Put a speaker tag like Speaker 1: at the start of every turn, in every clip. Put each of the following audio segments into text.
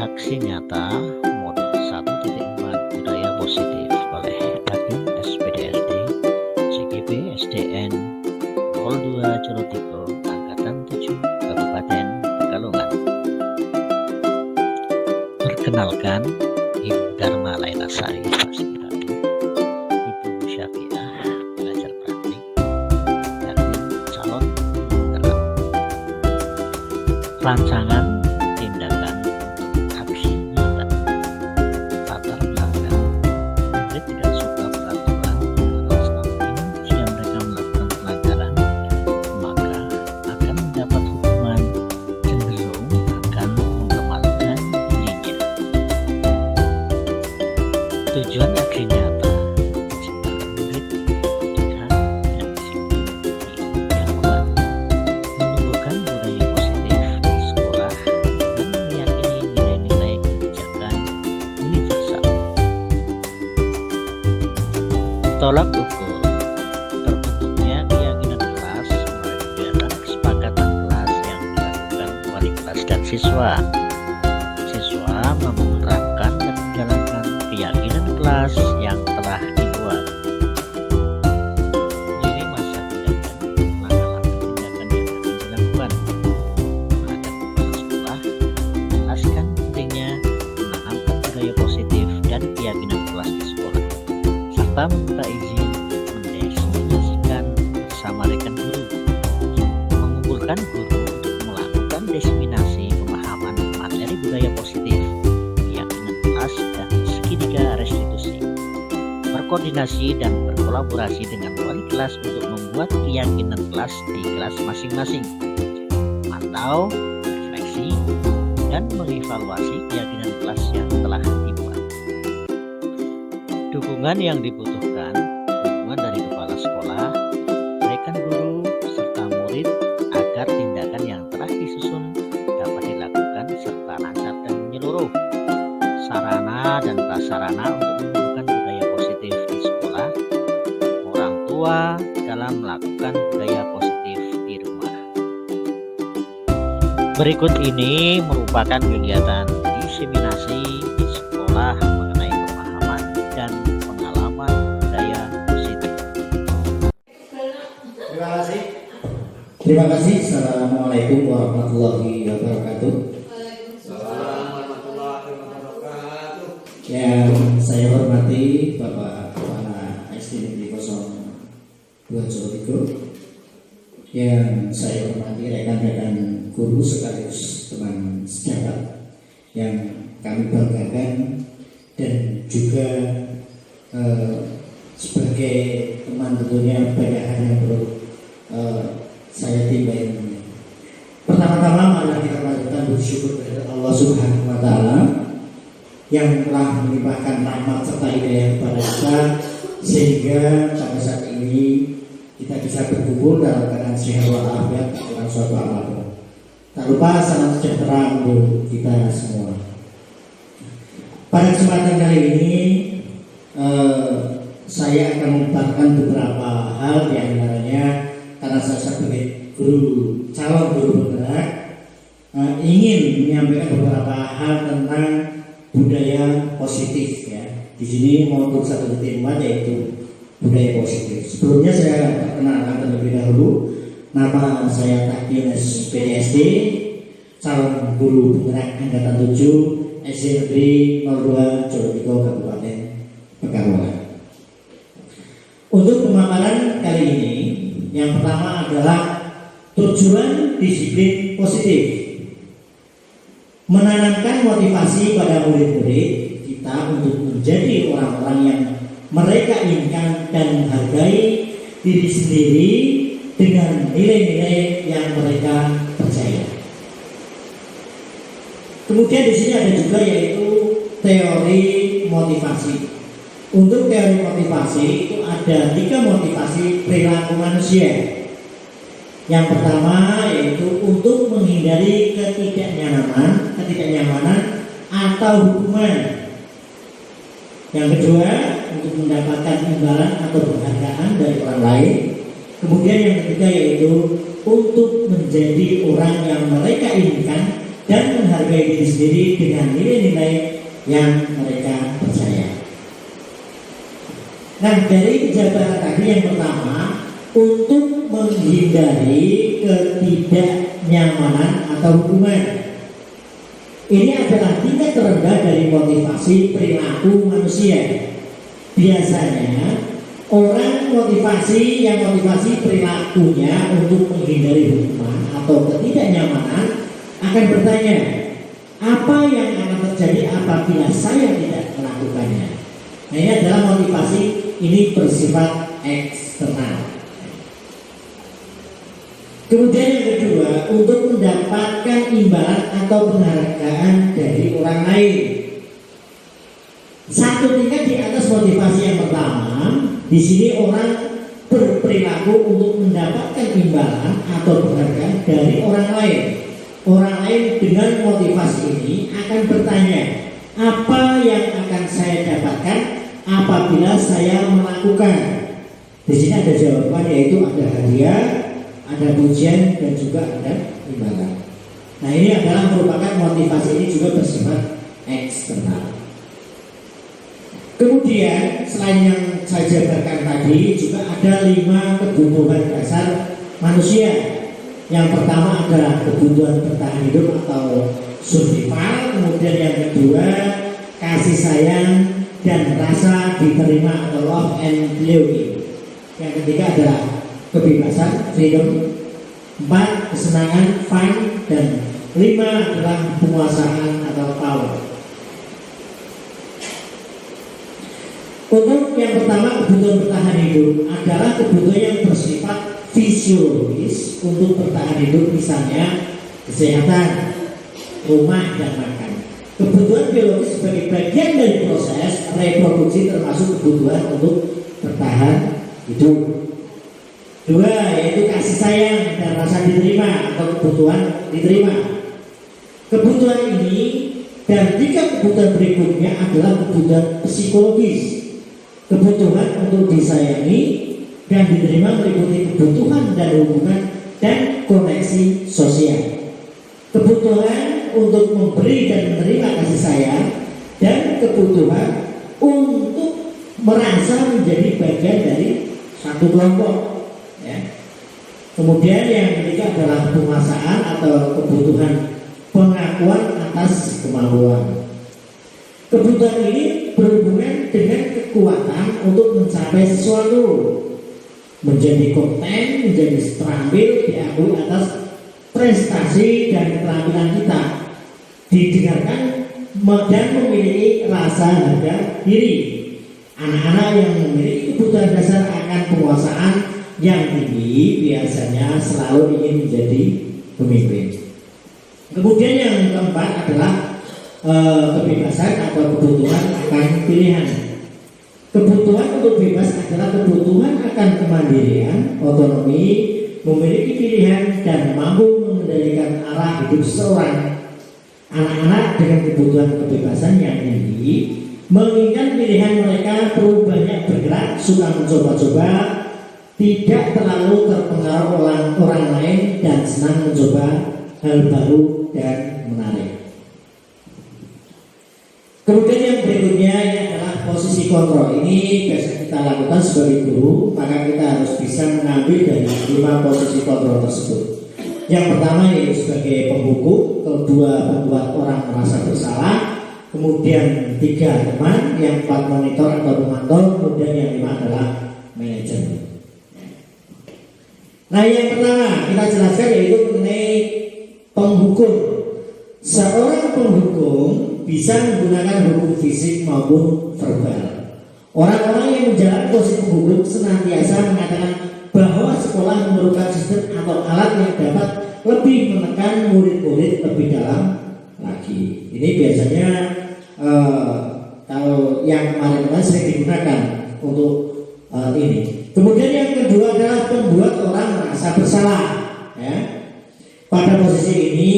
Speaker 1: Aksi nyata modul 1.4 budaya positif oleh Kadin SPDSD CGP SDN 02 Jolotiko Angkatan 7 Kabupaten Pekalongan. Perkenalkan, Ibu Dharma Laila Sari Fasilitasi, Ibu Syafiah pengajar praktik, dan calon penggerak. Rancangan tindakan untuk aksi nyata. Latar belakang, murid tidak suka peraturan kalau selama ini jika mereka melakukan pelanggaran maka akan mendapat hukuman, cenderung akan mengembalikan dirinya. Tujuan aksi nyata menciptakan murid pilihan dan disiplin yang kuat, menumbuhkan budaya positif di sekolah, dan meyakini nilai-nilai kebijakan universal. Tolak ukur terbentuknya keyakinan kelas melalui kegiatan kesepakatan kelas yang dilakukan wali kelas dan siswa. Siswa menerapkan dan menjalankan keyakinan kelas yang telah dibuat. Ini masa tindakan, langkah-langkah tindakan yang akan dilakukan agar kepala sekolah menjelaskan pentingnya menanamkan budaya positif dan keyakinan kelas di sekolah, serta meminta izin mendesimasikan bersama rekan guru, mengumpulkan guru untuk melakukan diseminasi pemahaman materi budaya positif, keyakinan kelas, dan segitiga restitusi, berkoordinasi dan berkolaborasi dengan wali kelas untuk membuat keyakinan kelas di kelas masing-masing, atau refleksi dan mengevaluasi keyakinan kelas yang telah dibuat. Dukungan yang dibutuhkan, dukungan dari kepala sekolah, rekan guru, serta murid agar tindakan yang telah disusun dapat dilakukan serta lancar dan menyeluruh. Sarana dan prasarana untuk menumbuhkan budaya positif di sekolah, orang tua dalam melakukan budaya positif di rumah. Berikut ini merupakan kegiatan diseminasi di sekolah mengenai pemahaman dan pengalaman budaya positif.
Speaker 2: Terima kasih. Terima kasih. Assalamualaikum warahmatullahi wabarakatuh.
Speaker 3: Waalaikumsalam warahmatullahi wabarakatuh.
Speaker 2: Yang saya hormati Bapak Kepala SD Negeri 02 Jolotiko, yang saya hormati rekan-rekan guru sekaligus teman sejabat yang kami banggakan, dan juga sebagai teman tentunya banyak hal yang perlu saya timbai. Pertama-tama marilah kita panjatkan bersyukur kepada Allah Subhanahu wa Ta'ala yang telah melimpahkan rahmat serta hidayah kepada kita, sehingga sampai saat ini kita bisa berkumpul dalam keadaan sehat walafiat dalam suatu amal. Tak lupa salam sejahtera untuk kita semua. Pada kesempatan kali ini saya akan memaparkan beberapa hal, di antaranya karena saya sebagai calon guru penggerak ingin menyampaikan beberapa hal tentang budaya positif ya. Di sini modul 1.4 yaitu budaya positif. Sebelumnya saya perkenalkan terlebih dahulu, nama saya Kadin SPDSD, calon guru penggerak angkatan 7 SD Negeri 02 Jolotiko Kabupaten Pekalongan. Untuk pemaparan kali ini, yang pertama adalah tujuan disiplin positif. Menanamkan motivasi pada murid-murid kita untuk menjadi orang-orang yang mereka inginkan dan menghargai diri sendiri dengan nilai-nilai yang mereka percaya. Kemudian di sini ada juga yaitu teori motivasi. Untuk teori motivasi itu ada 3 motivasi perilaku manusia. Yang pertama yaitu untuk menghindari ketidaknyamanan atau hukuman. Yang kedua, untuk mendapatkan imbalan atau penghargaan dari orang lain. Kemudian yang ketiga yaitu untuk menjadi orang yang mereka inginkan dan menghargai diri sendiri dengan nilai-nilai yang mereka percaya. Nah, dari kejahatan tadi yang pertama, untuk menghindari ketidaknyamanan atau hukuman. Ini adalah tingkat terendah dari motivasi perilaku manusia. Biasanya orang motivasi perilakunya untuk menghindari hukuman atau ketidaknyamanan akan bertanya, apa yang akan terjadi apabila saya tidak melakukannya? Nah, ini adalah motivasi ini bersifat eksternal. Kemudian yang kedua, untuk mendapatkan imbalan atau penghargaan dari orang lain. Satu tingkat di atas motivasi yang pertama, di sini orang berperilaku untuk mendapatkan imbalan atau penghargaan dari orang lain. Orang lain dengan motivasi ini akan bertanya, apa yang akan saya dapatkan apabila saya melakukan? Di sini ada jawaban, yaitu ada hadiah, ada pujian, dan juga ada imbalan. Nah, ini adalah merupakan motivasi ini juga bersifat eksternal. Kemudian selain yang saya jabarkan tadi, juga ada 5 kebutuhan dasar manusia. Yang pertama adalah kebutuhan bertahan hidup atau survival. Kemudian yang kedua, kasih sayang dan rasa diterima atau love and belonging. Yang ketiga adalah kebebasan, freedom. 4, kesenangan, fun. Dan 5 adalah penguasaan atau power. Untuk yang pertama, kebutuhan bertahan hidup adalah kebutuhan yang bersifat fisiologis untuk bertahan hidup, misalnya kesehatan, rumah, dan makan. Kebutuhan biologis sebagai bagian dari proses reproduksi termasuk kebutuhan untuk bertahan hidup. 2, yaitu kasih sayang dan rasa diterima atau kebutuhan diterima. Kebutuhan ini dan 3 kebutuhan berikutnya adalah kebutuhan psikologis. Kebutuhan untuk disayangi dan diterima meliputi kebutuhan dan hubungan dan koneksi sosial. Kebutuhan untuk memberi dan menerima kasih sayang dan kebutuhan untuk merasa menjadi bagian dari satu kelompok. Ya. Kemudian yang ketiga adalah penguasaan atau kebutuhan pengakuan atas kemampuan. Kebutuhan ini berhubungan dengan kekuatan untuk mencapai sesuatu, menjadi kompeten, menjadi terampil, diakui atas prestasi dan keterampilan kita, didengarkan dan memiliki rasa harga diri. Anak-anak yang memiliki kebutuhan dasar akan penguasaan yang tinggi biasanya selalu ingin menjadi pemimpin. Kemudian yang keempat adalah kebebasan atau kebutuhan akan pilihan. Kebutuhan untuk bebas adalah kebutuhan akan kemandirian, otonomi, memiliki pilihan, dan mampu mengendalikan arah hidup seseorang. Anak-anak dengan kebutuhan kebebasan yang tinggi menginginkan pilihan mereka, perlu banyak bergerak, suka mencoba-coba, tidak terlalu terpengaruh oleh orang lain, dan senang mencoba hal baru dan menarik. Kemudian yang berikutnya ini adalah posisi kontrol. Ini biasa kita lakukan sebagai guru, maka kita harus bisa mengambil dari 5 posisi kontrol tersebut. Yang pertama yaitu sebagai penghukum, kedua membuat orang merasa bersalah, kemudian 3 teman, yang 4 monitor atau pemantau, kemudian yang 5 adalah manajer. Nah, yang pertama kita jelaskan yaitu mengenai penghukum. Seorang penghukum bisa menggunakan hukum fisik maupun verbal. Orang-orang yang menjalani posisi penghukum senantiasa mengatakan bahwa sekolah memerlukan sistem atau alat yang dapat lebih menekan murid-murid lebih dalam lagi. Ini biasanya kalau yang kemarin-kemarin sering digunakan untuk ini. Kemudian yang kedua adalah membuat orang merasa bersalah. Ya. Pada posisi ini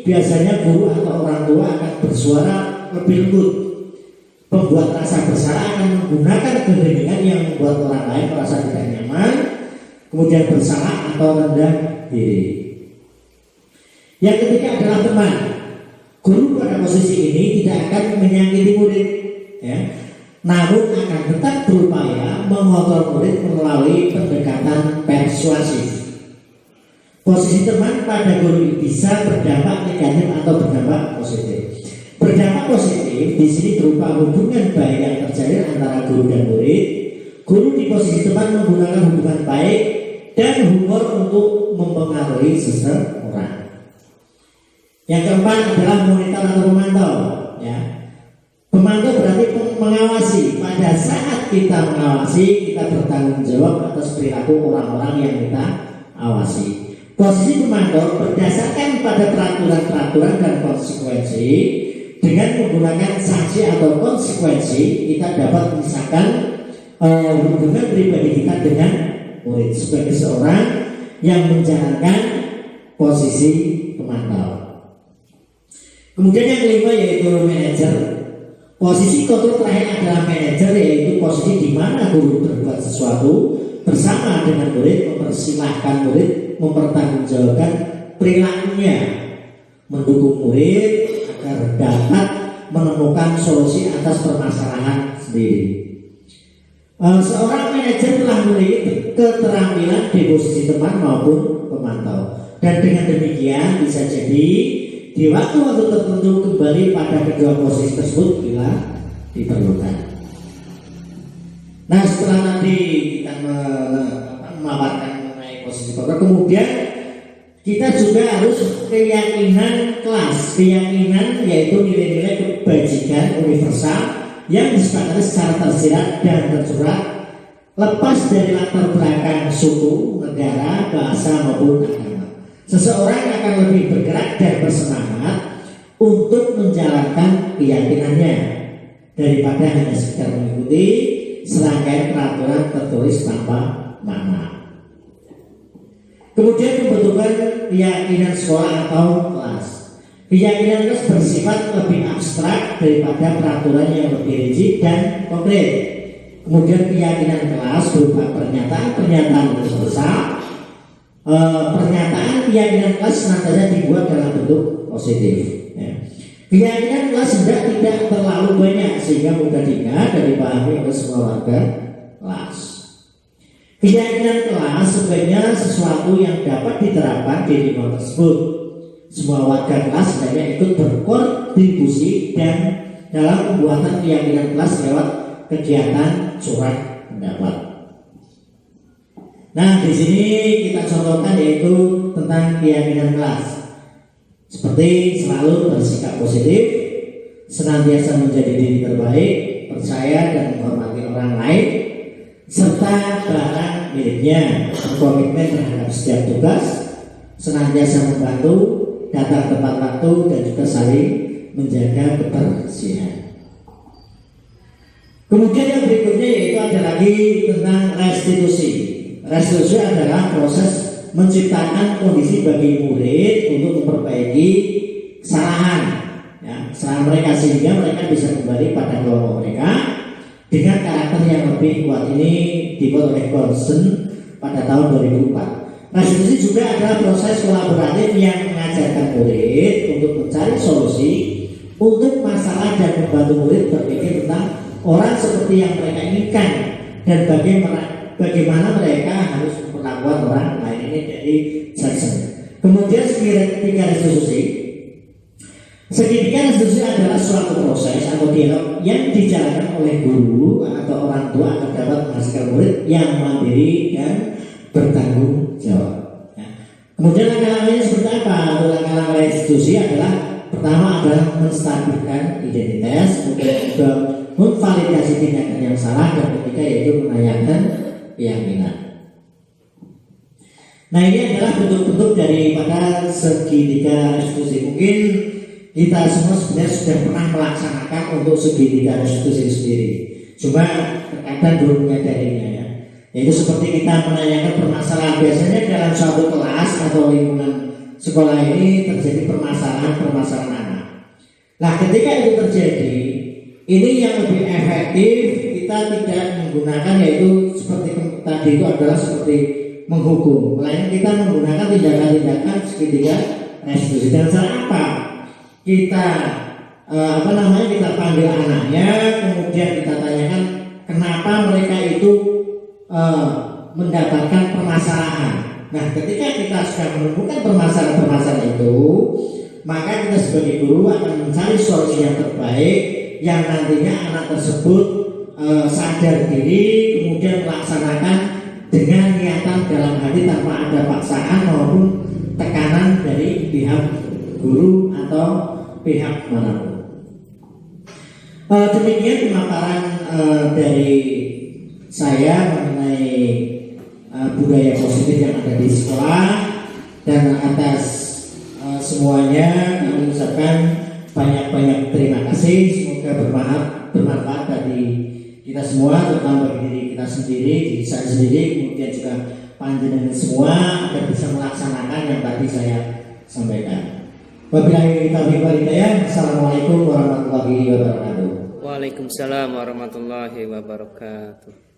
Speaker 2: biasanya guru atau orang tua akan bersuara lebih lembut. Pembuat rasa bersalah akan menggunakan keheningan yang membuat orang lain merasa tidak nyaman, kemudian bersalah atau rendah diri. Yang ketiga adalah teman. Guru pada posisi ini tidak akan menyakiti murid, ya, namun akan tetap berupaya mengontrol murid melalui pendekatan persuasif. Posisi teman pada guru bisa berdampak negatif atau berdampak positif. Berdampak positif di sini berupa hubungan baik yang terjalin antara guru dan murid. Guru di posisi teman menggunakan hubungan baik dan humor untuk mempengaruhi seseorang. Yang keempat adalah monitor atau pemantau, ya. Pemantau berarti mengawasi. Pada saat kita mengawasi, kita bertanggung jawab atas perilaku orang-orang yang kita awasi. Posisi pemantau berdasarkan pada peraturan-peraturan dan konsekuensi. Dengan menggunakan sanksi atau konsekuensi, kita dapat memisahkan hubungan pribadi kita dengan murid sebagai seorang yang menjalankan posisi pemantau. Kemudian yang kelima yaitu manajer. Posisi kontrol terakhir adalah manajer, yaitu posisi di mana guru berbuat sesuatu bersama dengan murid, mempersilahkan murid mempertanggungjawabkan perilakunya, mendukung murid agar dapat menemukan solusi atas permasalahan sendiri. Seorang manajer telah memiliki keterampilan di posisi teman maupun pemantau, dan dengan demikian bisa jadi di waktu-waktu tertentu kembali pada kedua posisi tersebut bila diperlukan. Nah, setelah tadi kita memaparkan mengenai posisi kontrol, kemudian kita juga harus keyakinan kelas. Keyakinan yaitu nilai-nilai kebajikan universal yang disepakati secara tersirat dan tersurat, lepas dari latar belakang suku, negara, bahasa maupun agama. Seseorang akan lebih bergerak dan bersemangat untuk menjalankan keyakinannya daripada hanya sekedar mengikuti serangkaian peraturan tertulis tanpa makna. Kemudian pembentukan keyakinan sekolah atau kelas. Keyakinan kelas bersifat lebih abstrak daripada peraturan yang lebih rinci dan konkret. Kemudian keyakinan kelas berupa pernyataan-pernyataan universal. Pernyataan keyakinan kelas senantiasa dibuat dalam bentuk positif. Ya. Keyakinan kelas tidak terlalu banyak sehingga mudah diingat dan dipahami oleh semua warga kelas. Keyakinan kelas sebenarnya sesuatu yang dapat diterapkan di lingkungan tersebut. Semua warga kelas sebenarnya ikut berkontribusi dan dalam pembuatan keyakinan kelas lewat kegiatan surat pendapat. Nah, di sini kita contohkan yaitu tentang keyakinan kelas. Seperti selalu bersikap positif, senantiasa menjadi diri terbaik, percaya dan menghormati orang lain, serta barang miliknya, berkomitmen terhadap setiap tugas, senantiasa membantu, datang tepat waktu, dan juga saling menjaga kebersihan. Kemudian yang berikutnya yaitu ada lagi tentang restitusi. Restitusi adalah proses menciptakan kondisi bagi murid untuk memperbaiki kesalahan, ya, kesalahan mereka sehingga mereka bisa kembali pada kelompok mereka dengan karakter yang lebih kuat. Ini dibuat oleh Constant pada tahun 2004. Restitusi juga adalah proses kolaboratif yang mengajarkan murid untuk mencari solusi untuk masalah dan membantu murid berpikir tentang orang seperti yang mereka inginkan dan bagaimana mereka harus memperlakukan orang lain. Ini dari Jackson. Kemudian segitiga restitusi. Segitiga restitusi adalah suatu proses atau dialog yang dijalankan oleh guru atau orang tua agar dapat menghasilkan murid yang mandiri dan bertanggung jawab. Ya. Kemudian langkah-langkahnya seperti apa? Untuk langkah-langkah restitusi adalah pertama adalah menstabilkan identitas, kemudian juga memvalidasi tindakan yang salah, dan ketiga yaitu menanyakan keyakinan. Nah, ini adalah bentuk-bentuk daripada segitiga restitusi. Mungkin kita semua sebenarnya sudah pernah melaksanakan untuk segitiga restitusi sendiri, cuma terkadang belum menyadarinya, ya. Yaitu seperti kita menanyakan permasalahan. Biasanya dalam suatu kelas atau lingkungan sekolah ini terjadi permasalahan anak. Nah, ketika itu terjadi, ini yang lebih efektif kita tidak menggunakan, yaitu seperti tadi itu adalah seperti menghukum, melainkan kita menggunakan tindakan-tindakan segitiga restitusi. Dan cara apa? kita kita panggil anaknya, kemudian kita tanyakan kenapa mereka itu mendapatkan permasalahan. Nah, ketika kita sudah menemukan permasalahan-permasalahan itu, maka kita sebagai guru akan mencari solusi yang terbaik yang nantinya anak tersebut sadar diri, kemudian melaksanakan dengan niatan dalam hati tanpa ada paksaan maupun tekanan dari pihak guru atau pihak manapun. Demikian pemaparan dari saya mengenai budaya positif yang ada di sekolah, dan atas semuanya kami ucapkan banyak-banyak terima kasih. Semoga bermanfaat bagi kita semua, terutama bagi diri kita sendiri, diri saya sendiri, kemudian juga panjenengan semua agar bisa melaksanakan yang tadi saya sampaikan. Wabillahi taufiq wal hidayah. Assalamualaikum warahmatullahi wabarakatuh.
Speaker 3: Waalaikumsalam warahmatullahi wabarakatuh.